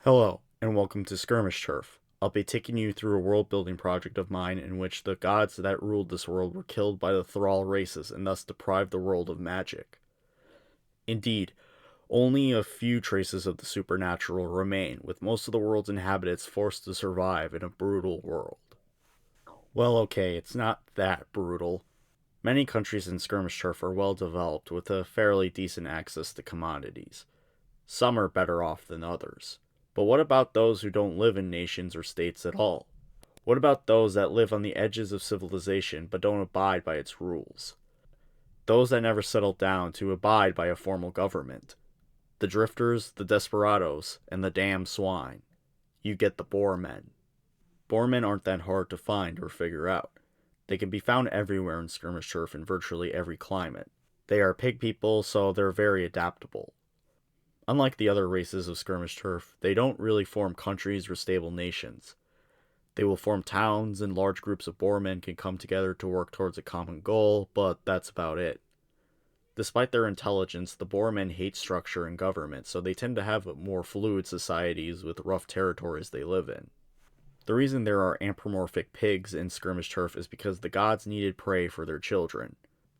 Hello, and welcome to Skirmish Turf. I'll be taking you through a world building project of mine in which the gods that ruled this world were killed by the Thrall races and thus deprived the world of magic. Indeed, only a few traces of the supernatural remain, with most of the world's inhabitants forced to survive in a brutal world. Well, okay, it's not that brutal. Many countries in Skirmish Turf are well developed with a fairly decent access to commodities. Some are better off than others. But what about those who don't live in nations or states at all? What about those that live on the edges of civilization but don't abide by its rules? Those that never settle down to abide by a formal government? The drifters, the desperados, and the damned swine. You get the Boarmen. Boarmen aren't that hard to find or figure out. They can be found everywhere in Skirmish Turf in virtually every climate. They are pig people, so they're very adaptable. Unlike the other races of Skirmish Turf, they don't really form countries or stable nations. They will form towns, and large groups of Boarmen can come together to work towards a common goal, but that's about it. Despite their intelligence, the Boarmen hate structure and government, so they tend to have more fluid societies with rough territories they live in. The reason there are anthropomorphic pigs in Skirmish Turf is because the gods needed prey for their children.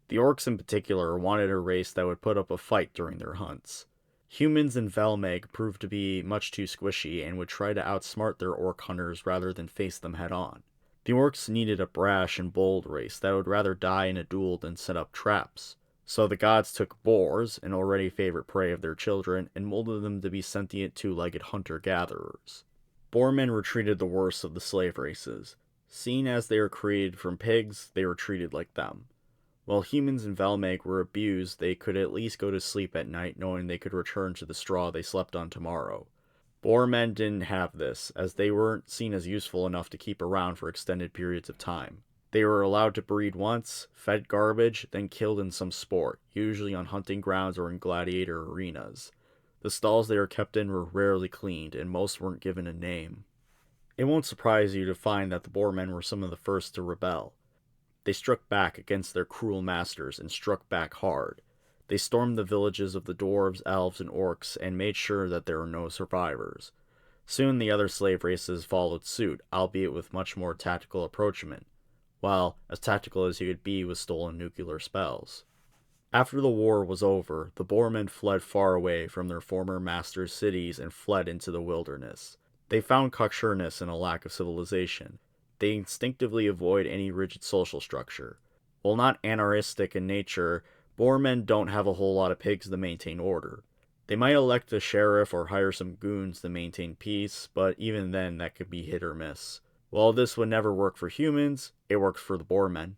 The orcs in particular wanted a race that would put up a fight during their hunts. Humans in Velmeg proved to be much too squishy and would try to outsmart their orc hunters rather than face them head on. The orcs needed a brash and bold race that would rather die in a duel than set up traps. So the gods took boars, an already favorite prey of their children, and molded them to be sentient two-legged hunter-gatherers. Boarmen were treated the worst of the slave races. Seen as they were created from pigs, they were treated like them. While humans in Velmeg were abused, they could at least go to sleep at night knowing they could return to the straw they slept on tomorrow. Boarmen didn't have this, as they weren't seen as useful enough to keep around for extended periods of time. They were allowed to breed once, fed garbage, then killed in some sport, usually on hunting grounds or in gladiator arenas. The stalls they were kept in were rarely cleaned, and most weren't given a name. It won't surprise you to find that the Boarmen were some of the first to rebel. They struck back against their cruel masters and struck back hard. They stormed the villages of the dwarves, elves, and orcs and made sure that there were no survivors. Soon the other slave races followed suit, albeit with much more tactical approachment. Well, as tactical as you could be with stolen nuclear spells. After the war was over, the Boarmen fled far away from their former masters' cities and fled into the wilderness. They found cocksureness in a lack of civilization. They instinctively avoid any rigid social structure. While not anarchistic in nature, Boarmen don't have a whole lot of pigs to maintain order. They might elect a sheriff or hire some goons to maintain peace, but even then that could be hit or miss. While this would never work for humans, it works for the Boarmen.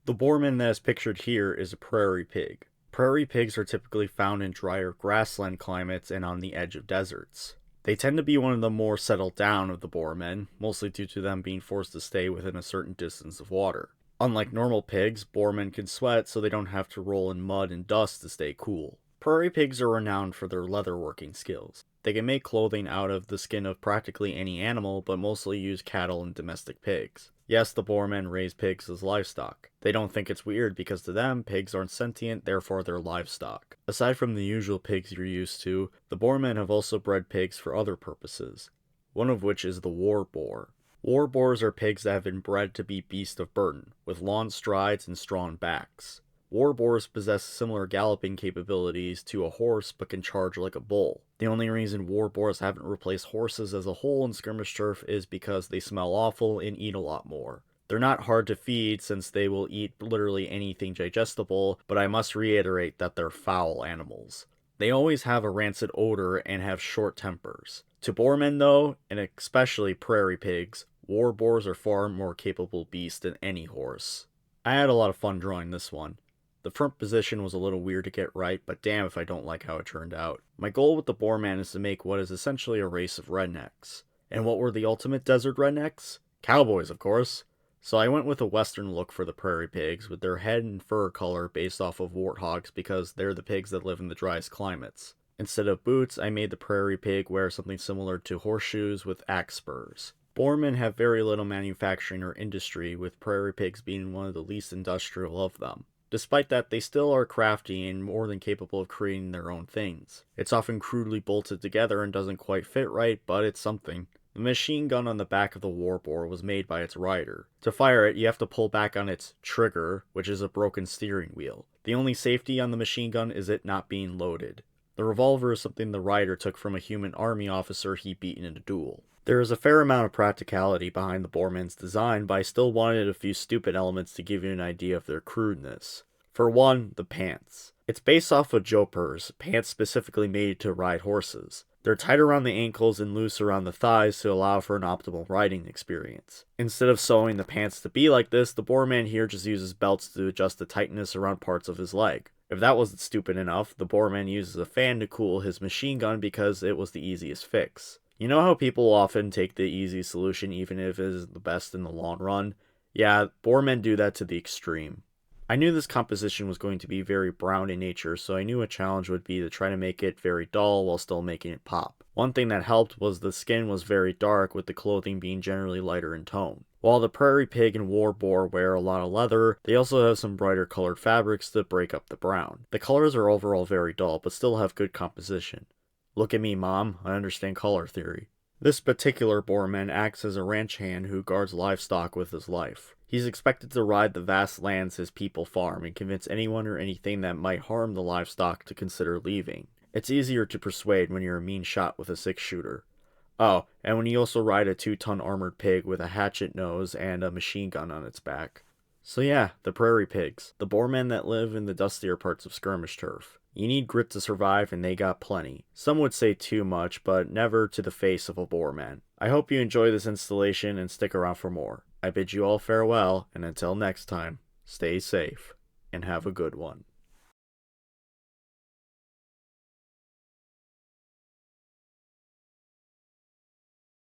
The Boarman that is pictured here is a prairie pig. Prairie pigs are typically found in drier grassland climates and on the edge of deserts. They tend to be one of the more settled down of the Boarmen, mostly due to them being forced to stay within a certain distance of water. Unlike normal pigs, Boarmen can sweat so they don't have to roll in mud and dust to stay cool. Prairie pigs are renowned for their leatherworking skills. They can make clothing out of the skin of practically any animal, but mostly use cattle and domestic pigs. Yes, the Boarmen raise pigs as livestock. They don't think it's weird because to them, pigs aren't sentient, therefore they're livestock. Aside from the usual pigs you're used to, the Boarmen have also bred pigs for other purposes, one of which is the war boar. War boars are pigs that have been bred to be beasts of burden, with long strides and strong backs. War boars possess similar galloping capabilities to a horse but can charge like a bull. The only reason war boars haven't replaced horses as a whole in Skirmish Turf is because they smell awful and eat a lot more. They're not hard to feed since they will eat literally anything digestible, but I must reiterate that they're foul animals. They always have a rancid odor and have short tempers. To Boarmen though, and especially prairie pigs, war boars are far more capable beasts than any horse. I had a lot of fun drawing this one. The front position was a little weird to get right, but damn if I don't like how it turned out. My goal with the Boarman is to make what is essentially a race of rednecks. And what were the ultimate desert rednecks? Cowboys, of course. So I went with a western look for the prairie pigs, with their head and fur color based off of warthogs because they're the pigs that live in the driest climates. Instead of boots, I made the prairie pig wear something similar to horseshoes with axe spurs. Boarmen have very little manufacturing or industry, with prairie pigs being one of the least industrial of them. Despite that, they still are crafty and more than capable of creating their own things. It's often crudely bolted together and doesn't quite fit right, but it's something. The machine gun on the back of the war boar was made by its rider. To fire it, you have to pull back on its trigger, which is a broken steering wheel. The only safety on the machine gun is it not being loaded. The revolver is something the rider took from a human army officer he beat in a duel. There is a fair amount of practicality behind the Boarmen's design, but I still wanted a few stupid elements to give you an idea of their crudeness. For one, the pants. It's based off of jopers, pants specifically made to ride horses. They're tight around the ankles and loose around the thighs to allow for an optimal riding experience. Instead of sewing the pants to be like this, the Boarman here just uses belts to adjust the tightness around parts of his leg. If that wasn't stupid enough, the Boarman uses a fan to cool his machine gun because it was the easiest fix. You know how people often take the easy solution even if it isn't the best in the long run? Yeah, Boarmen do that to the extreme. I knew this composition was going to be very brown in nature, so I knew a challenge would be to try to make it very dull while still making it pop. One thing that helped was the skin was very dark, with the clothing being generally lighter in tone. While the Prairie Pig and War Boar wear a lot of leather, they also have some brighter colored fabrics to break up the brown. The colors are overall very dull, but still have good composition. Look at me, Mom, I understand color theory. This particular Boarman acts as a ranch hand who guards livestock with his life. He's expected to ride the vast lands his people farm and convince anyone or anything that might harm the livestock to consider leaving. It's easier to persuade when you're a mean shot with a 6-shooter. Oh, and when you also ride a 2-ton armored pig with a hatchet nose and a machine gun on its back. So yeah, the Prairie Pigs, the Boarmen that live in the dustier parts of Skirmish Turf. You need grit to survive, and they got plenty. Some would say too much, but never to the face of a Boarman. I hope you enjoy this installation and stick around for more. I bid you all farewell, and until next time, stay safe, and have a good one.